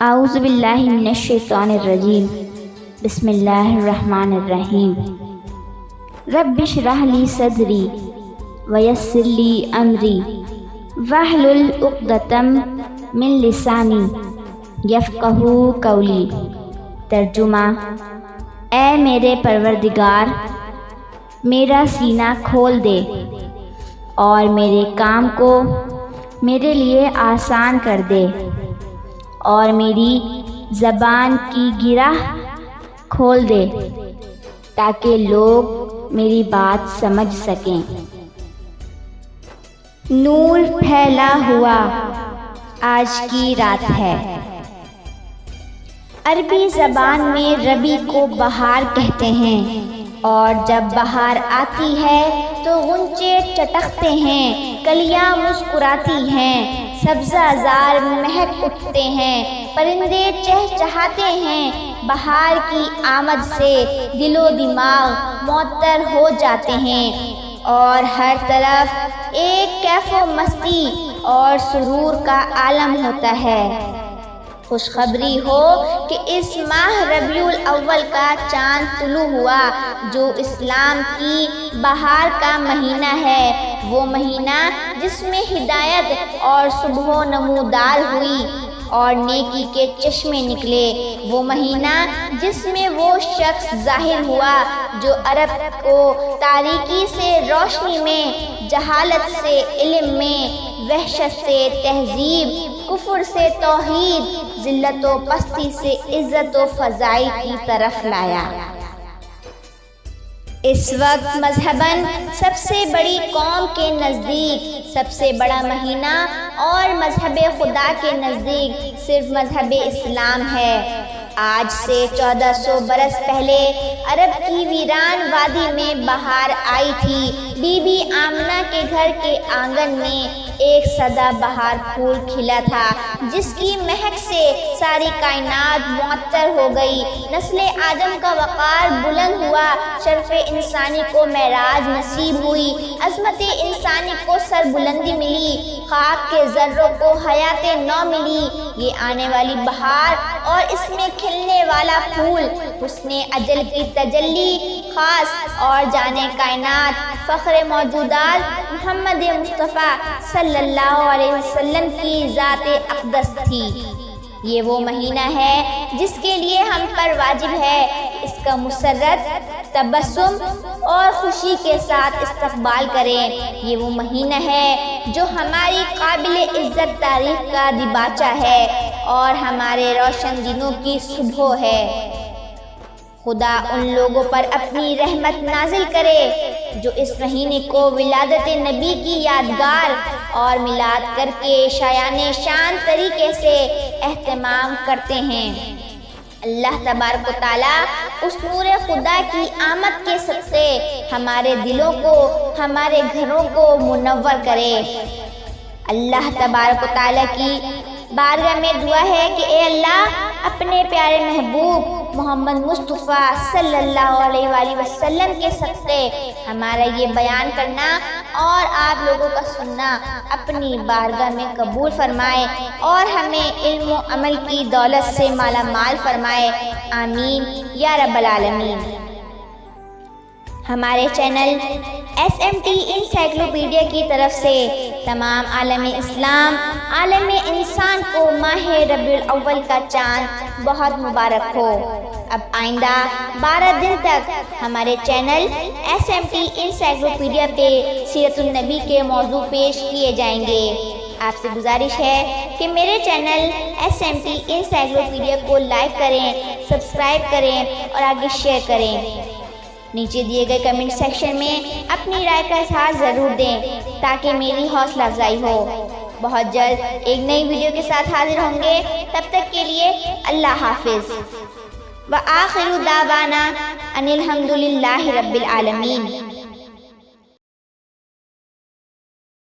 اعوذ باللہ من الشیطان الرجیم بسم اللہ الرحمن الرحیم رب اشرح لی صدری ویسر لی امری واحلل عقدۃ من لسانی یفقہوا قولی۔ ترجمہ: اے میرے پروردگار، میرا سینہ کھول دے اور میرے کام کو میرے لیے آسان کر دے، اور میری زبان کی گرہ کھول دے تاکہ لوگ میری بات سمجھ سکیں۔ نور پھیلا ہوا آج کی رات ہے۔ عربی زبان میں ربیع کو بہار کہتے ہیں، اور جب بہار آتی ہے تو غنچے چٹکتے ہیں، کلیاں مسکراتی ہیں، سبزہ زار مہک اٹھتے ہیں، پرندے چہچہاتے ہیں۔ بہار کی آمد سے دل و دماغ معطر ہو جاتے ہیں، اور ہر طرف ایک کیف و مستی اور سرور کا عالم ہوتا ہے۔ خوشخبری ہو کہ اس ماہ ربیع الاول کا چاند طلوع ہوا، جو اسلام کی بہار کا مہینہ ہے، وہ مہینہ جس میں ہدایت اور صبح و نمودار ہوئی اور نیکی کے چشمے نکلے، وہ مہینہ جس میں وہ شخص ظاہر ہوا جو عرب کو تاریکی سے روشنی میں، جہالت سے علم میں، وحشت سے تہذیب، کفر سے توحید، ذلت و پستی سے عزت و فضائل کی طرف لایا۔ اس وقت مذہباً سب سے بڑی قوم کے نزدیک سب سے بڑا مہینہ اور مذہب خدا کے نزدیک صرف مذہب اسلام ہے۔ آج سے 1400 برس پہلے عرب کی ویران وادی میں بہار آئی تھی۔ بی بی آمنہ کے گھر کے آنگن میں ایک سدا بہار پھول کھلا تھا، جس کی مہک سے ساری کائنات معطر ہو گئی۔ نسل آدم کا وقار بلند ہوا، شرف انسانی کو معراج نصیب ہوئی، عظمت انسانی کو سر بلندی ملی، خاک کے ذروں کو حیات نو ملی۔ یہ آنے والی بہار اور اس میں کھلنے والا پھول حسن اجل کی تجلی خاص اور جانے کائنات فخر موجودات محمد مصطفیٰ صلی اللہ علیہ وسلم کی ذات اقدس تھی۔ یہ وہ مہینہ ہے جس کے لیے ہم پر واجب ہے اس کا مسرت، تبسم اور خوشی کے ساتھ استقبال کریں۔ یہ وہ مہینہ ہے جو ہماری قابل عزت تاریخ کا دیباچہ ہے اور ہمارے روشن دنوں کی صبح ہے۔ خدا ان لوگوں پر اپنی رحمت نازل کرے جو اس مہینے کو ولادت نبی کی یادگار اور میلاد کر کے شایان شان طریقے سے اہتمام کرتے ہیں۔ اللہ تبارک و تعالیٰ اس نور خدا کی آمد کے صدقے ہمارے دلوں کو، ہمارے گھروں کو منور کرے۔ اللہ تبارک و تعالیٰ کی بارگاہ میں دعا ہے کہ اے اللہ، اپنے پیارے محبوب محمد مصطفیٰ صلی اللہ علیہ وآلہ وسلم کے صدقے ہمارا یہ بیان کرنا اور آپ لوگوں کا سننا اپنی بارگاہ میں قبول فرمائے، اور ہمیں علم و عمل کی دولت سے مالا مال فرمائے، آمین یا رب العالمین۔ ہمارے چینل SMT انسائکلوپیڈیا کی طرف سے تمام عالم اسلام، عالم انسان کو ماہ ربیع الاول کا چاند بہت مبارک ہو۔ اب آئندہ 12 دن تک ہمارے چینل SMT انسائکلوپیڈیا پہ سیرت النبی کے موضوع پیش کیے جائیں گے۔ آپ سے گزارش ہے کہ میرے چینل SMT انسائکلوپیڈیا کو لائک کریں، سبسکرائب کریں اور آگے شیئر کریں۔ نیچے دیے گئے کمنٹ سیکشن میں اپنی رائے کا اظہار ضرور دیں تاکہ میری حوصلہ افزائی ہو۔ بہت جلد ایک نئی ویڈیو کے ساتھ حاضر ہوں گے، تب تک کے لیے اللہ حافظ۔ وآخر دعوانا ان الحمد للہ رب العالمین۔